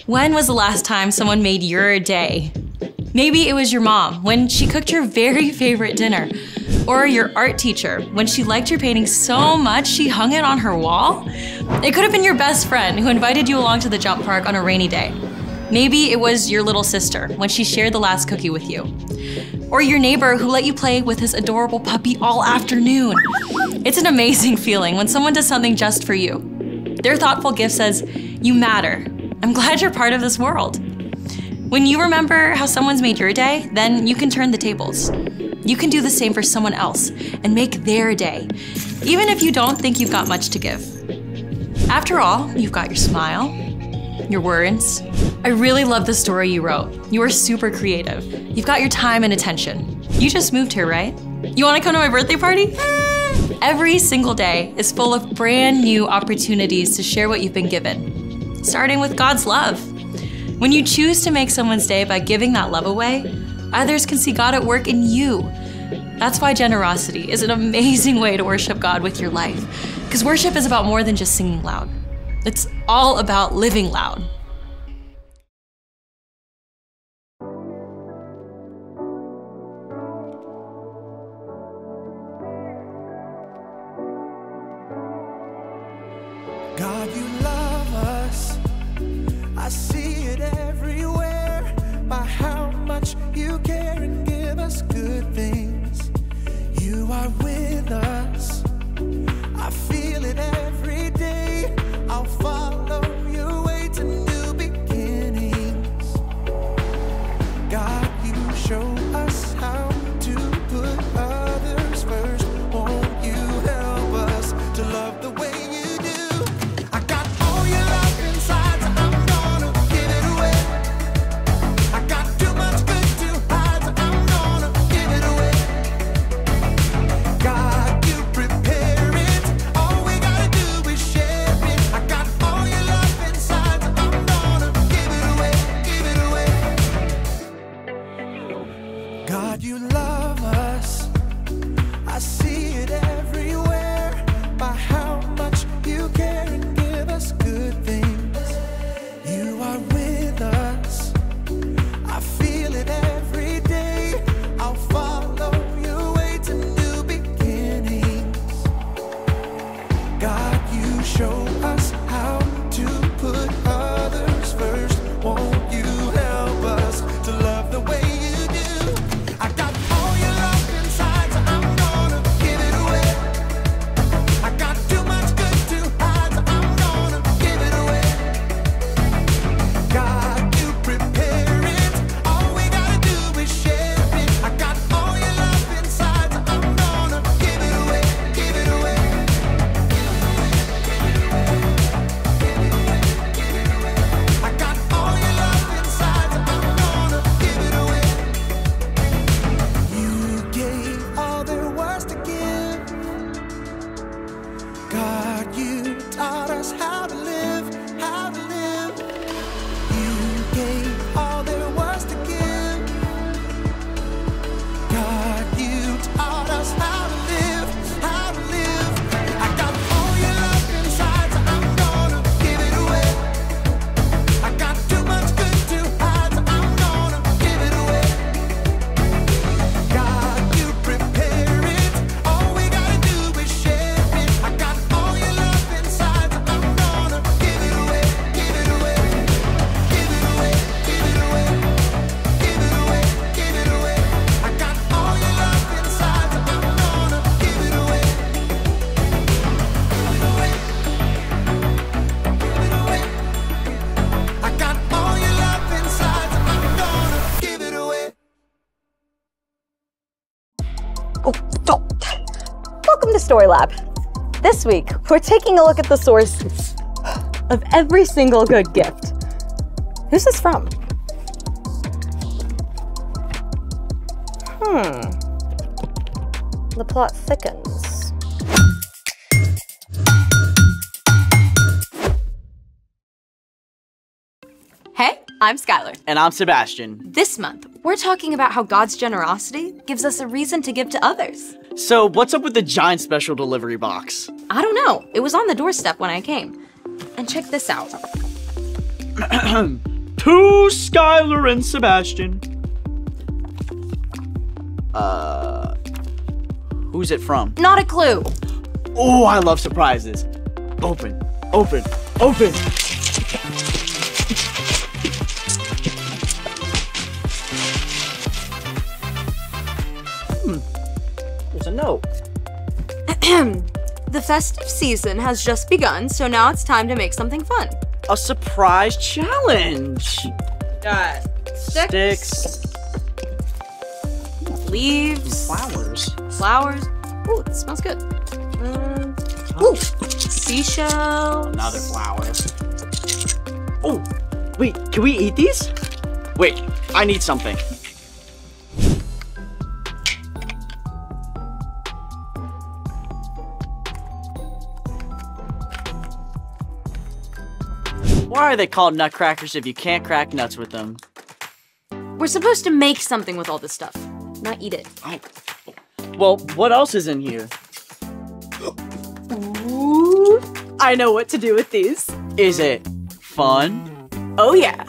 When was the last time someone made your day? Maybe it was your mom when she cooked your very favorite dinner. Or your art teacher when she liked your painting so much she hung it on her wall. It could have been your best friend who invited you along to the jump park on a rainy day. Maybe it was your little sister when she shared the last cookie with you. Or your neighbor who let you play with his adorable puppy all afternoon. It's an amazing feeling when someone does something just for you. Their thoughtful gift says, "You matter. I'm glad you're part of this world." When you remember how someone's made your day, then you can turn the tables. You can do the same for someone else and make their day, even if you don't think you've got much to give. After all, you've got your smile, your words. I really love the story you wrote. You are super creative. You've got your time and attention. You just moved here, right? You want to come to my birthday party? Every single day is full of brand new opportunities to share what you've been given, starting with God's love. When you choose to make someone's day by giving that love away, others can see God at work in you. That's why generosity is an amazing way to worship God with your life. Because worship is about more than just singing loud. It's all about living loud. God, you love us. I see it everywhere by how much you care and give us good things. You are with us. I feel it every day. I'll follow your way to new beginnings. God, you show us how to put others first. Won't you help us to love the way you do? I got all your love inside, so I'm gonna give it away. I got too much good to hide, so I'm gonna give it away. God, you prepare it. All we gotta do is share it. I got all your love inside, so I'm gonna give it away, give it away. God, you love us. I see it everywhere by how much you care and give us good things. You are with us. I feel it every day. I'll follow your way to new beginnings. God, you show us how to put others first. Won't you help us to love the way you do? I got all your love inside, so I'm gonna give it away. I got too much good to hide, so I'm gonna give it away. God, you prepare it. All we gotta do is share it. I got all your love inside, so I'm gonna give it away, give it away. I got all your love inside, so I'm gonna give it away. You gave all there was to give. God, you taught us how to live, how to live. You gave all there was to give. God, you taught us how to live, how to live. I got all your love inside, so I'm gonna give it away. I got too much good to hide, so I'm gonna give it away. God, you prepare it. All we gotta do is share it. I got all your love inside, so I'm gonna give it away, give it away, give it away, give it away, give it away, give it away. I got all your love inside, so I'm gonna give it away. Give it away. Give it away. I got all your love inside, so I'm gonna give it away. Oh, stop. Welcome to Story Lab. This week, we're taking a look at the source of every single good gift. Who's this from? The plot thickens. Hey, I'm Skylar. And I'm Sebastian. This month, we're talking about how God's generosity gives us a reason to give to others. So, what's up with the giant special delivery box? I don't know. It was on the doorstep when I came. And check this out. To Skylar and Sebastian. Who's it from? Not a clue. Oh, I love surprises. Open, open, open. There's a note. The festive season has just begun, so now it's time to make something fun. A surprise challenge. Got Sticks. leaves, Flowers. flowers. Ooh, it smells good. Ooh, seashells. Another flower. Oh, wait, can we eat these? Wait, I need something. Why are they called nutcrackers if you can't crack nuts with them? We're supposed to make something with all this stuff, not eat it. Well, what else is in here? Ooh, I know what to do with these. Is it fun? Oh yeah.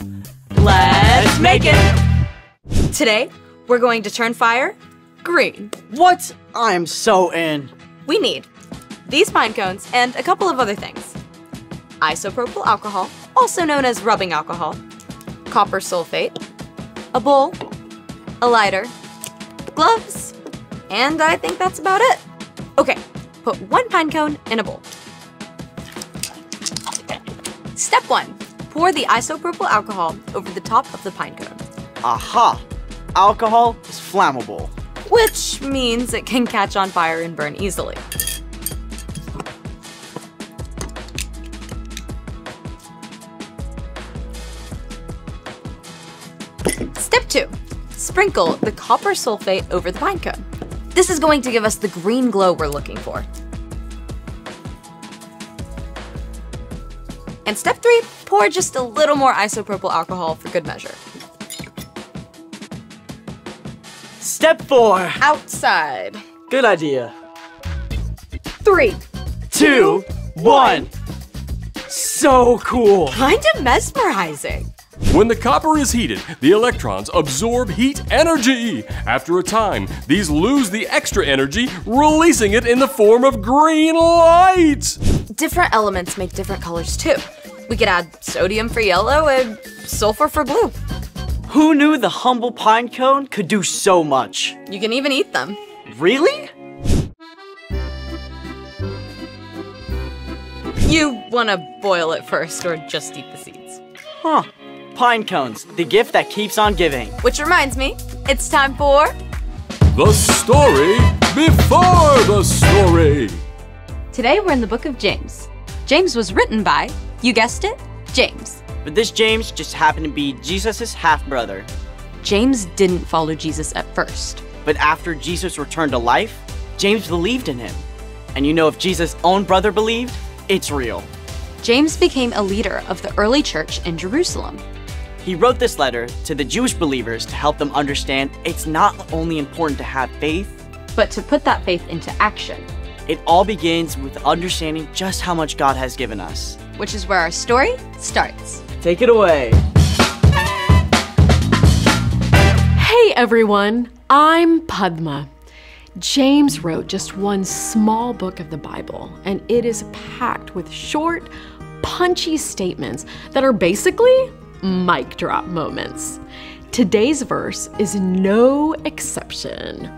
Let's make it. Today, we're going to turn fire green. What? I am so in. We need these pine cones and a couple of other things. Isopropyl alcohol, also known as rubbing alcohol, copper sulfate, a bowl, a lighter, gloves, and I think that's about it. Okay, put one pine cone in a bowl. Step 1, pour the isopropyl alcohol over the top of the pine cone, Aha! Alcohol is flammable. which means it can catch on fire and burn easily. Step 2, sprinkle the copper sulfate over the pine cone. This is going to give us the green glow we're looking for. And step 3, pour just a little more isopropyl alcohol for good measure. Step 4. Outside. Good idea. 3. 2, 1. So cool. Kind of mesmerizing. When the copper is heated, the electrons absorb heat energy. After a time, these lose the extra energy, releasing it in the form of green light. Different elements make different colors too. We could add sodium for yellow and sulfur for blue. Who knew the humble pine cone could do so much? You can even eat them. Really? You want to boil it first or just eat the seeds. Huh. Pine cones, the gift that keeps on giving. Which reminds me, it's time for The story before the story. Today we're in the book of James. James was written by, you guessed it, James. But this James just happened to be Jesus' half-brother. James didn't follow Jesus at first. But after Jesus returned to life, James believed in him. And you know, if Jesus' own brother believed, it's real. James became a leader of the early church in Jerusalem. He wrote this letter to the Jewish believers to help them understand it's not only important to have faith, But to put that faith into action, it all begins with understanding just how much God has given us. which is where our story starts. Take it away. Hey everyone, I'm Padma. James wrote just one small book of the Bible, and it is packed with short, punchy statements that are basically mic drop moments. Today's verse is no exception.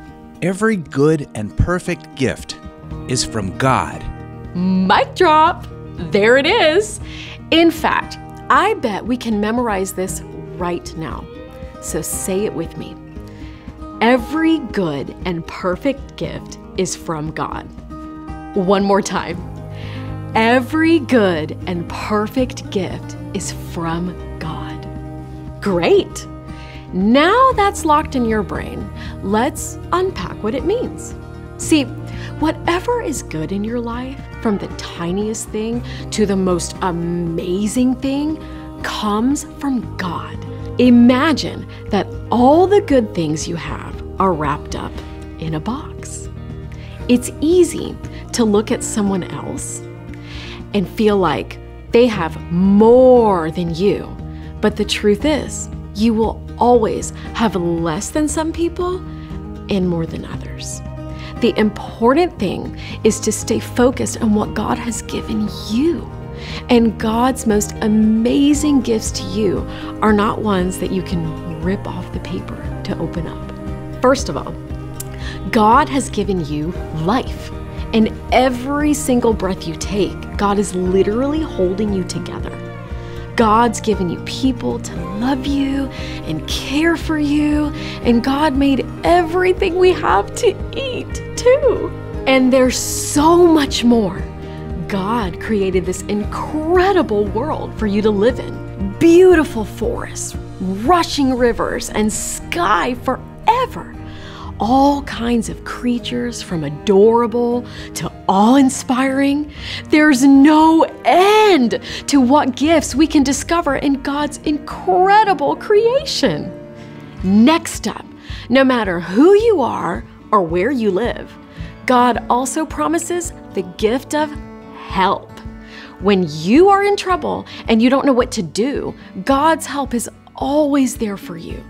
Every good and perfect gift is from God. Mic drop! There it is. In fact, I bet we can memorize this right now. So say it with me. Every good and perfect gift is from God. One more time. Every good and perfect gift is from God. Great! Now that's locked in your brain, let's unpack what it means. See, whatever is good in your life, from the tiniest thing to the most amazing thing, comes from God. Imagine that all the good things you have are wrapped up in a box. It's easy to look at someone else and feel like they have more than you, But the truth is, you will always have less than some people and more than others. The important thing is to stay focused on what God has given you. And God's most amazing gifts to you are not ones that you can rip off the paper to open up. First of all, God has given you life. And every single breath you take, God is literally holding you together. God's given you people to love you and care for you, and God made everything we have to eat too. And there's so much more. God created this incredible world for you to live in. Beautiful forests, rushing rivers, and sky forever. All kinds of creatures, from adorable to awe-inspiring. There's no end to what gifts we can discover in God's incredible creation. Next up, no matter who you are or where you live, God also promises the gift of help. When you are in trouble and you don't know what to do, God's help is always there for you.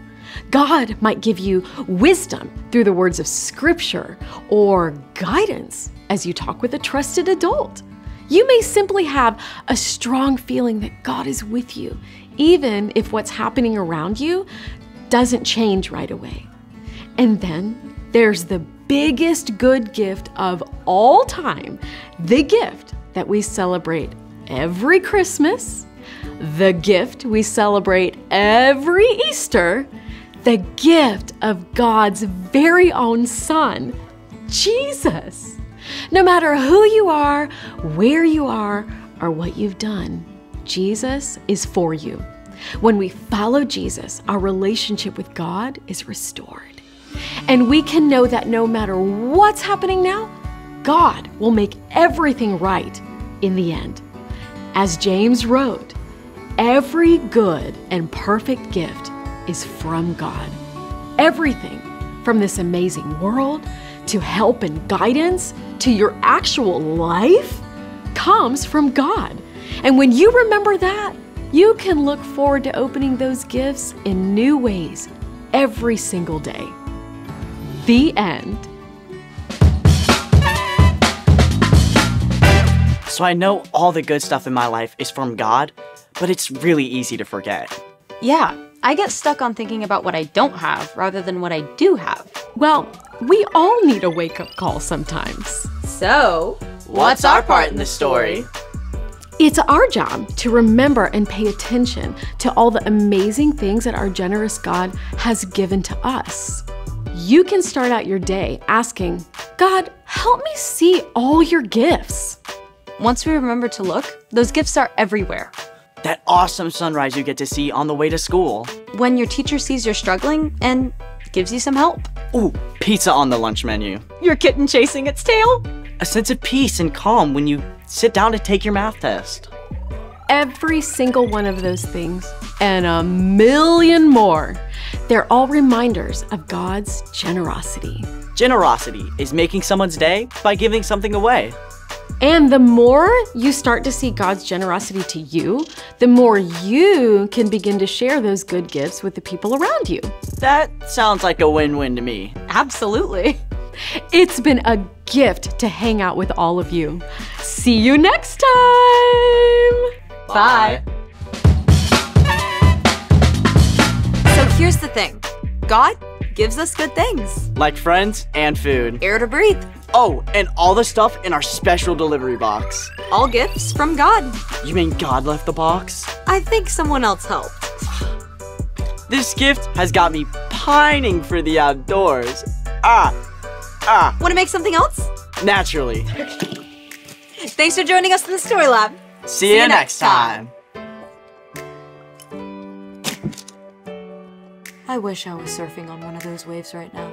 God might give you wisdom through the words of Scripture or guidance as you talk with a trusted adult. You may simply have a strong feeling that God is with you, even if what's happening around you doesn't change right away. And then there's the biggest good gift of all time, the gift that we celebrate every Christmas, the gift we celebrate every Easter, the gift of God's very own Son, Jesus. No matter who you are, where you are, or what you've done, Jesus is for you. When we follow Jesus, our relationship with God is restored. And we can know that no matter what's happening now, God will make everything right in the end. As James wrote, every good and perfect gift is from God. Everything from this amazing world to help and guidance to your actual life comes from God. And when you remember that, you can look forward to opening those gifts in new ways every single day. The end. So I know all the good stuff in my life is from God, but it's really easy to forget. Yeah, I get stuck on thinking about what I don't have rather than what I do have. Well, we all need a wake-up call sometimes. So, What's our part in the story? It's our job to remember and pay attention to all the amazing things that our generous God has given to us. You can start out your day asking, God, help me see all your gifts. once we remember to look, those gifts are everywhere. That awesome sunrise you get to see on the way to school. When your teacher sees you're struggling and gives you some help. Ooh, pizza on the lunch menu. Your kitten chasing its tail. A sense of peace and calm when you sit down to take your math test. Every single one of those things, and a million more, they're all reminders of God's generosity. Generosity is making someone's day by giving something away. And the more you start to see God's generosity to you, the more you can begin to share those good gifts with the people around you. That sounds like a win-win to me. Absolutely. It's been a gift to hang out with all of you. See you next time! Bye. So here's the thing. God gives us good things. Like friends and food. Air to breathe. Oh, and all the stuff in our special delivery box. All gifts from God. You mean God left the box? I think someone else helped. This gift has got me pining for the outdoors. Want to make something else? Naturally. Thanks for joining us in the Story Lab. See you next time. I wish I was surfing on one of those waves right now.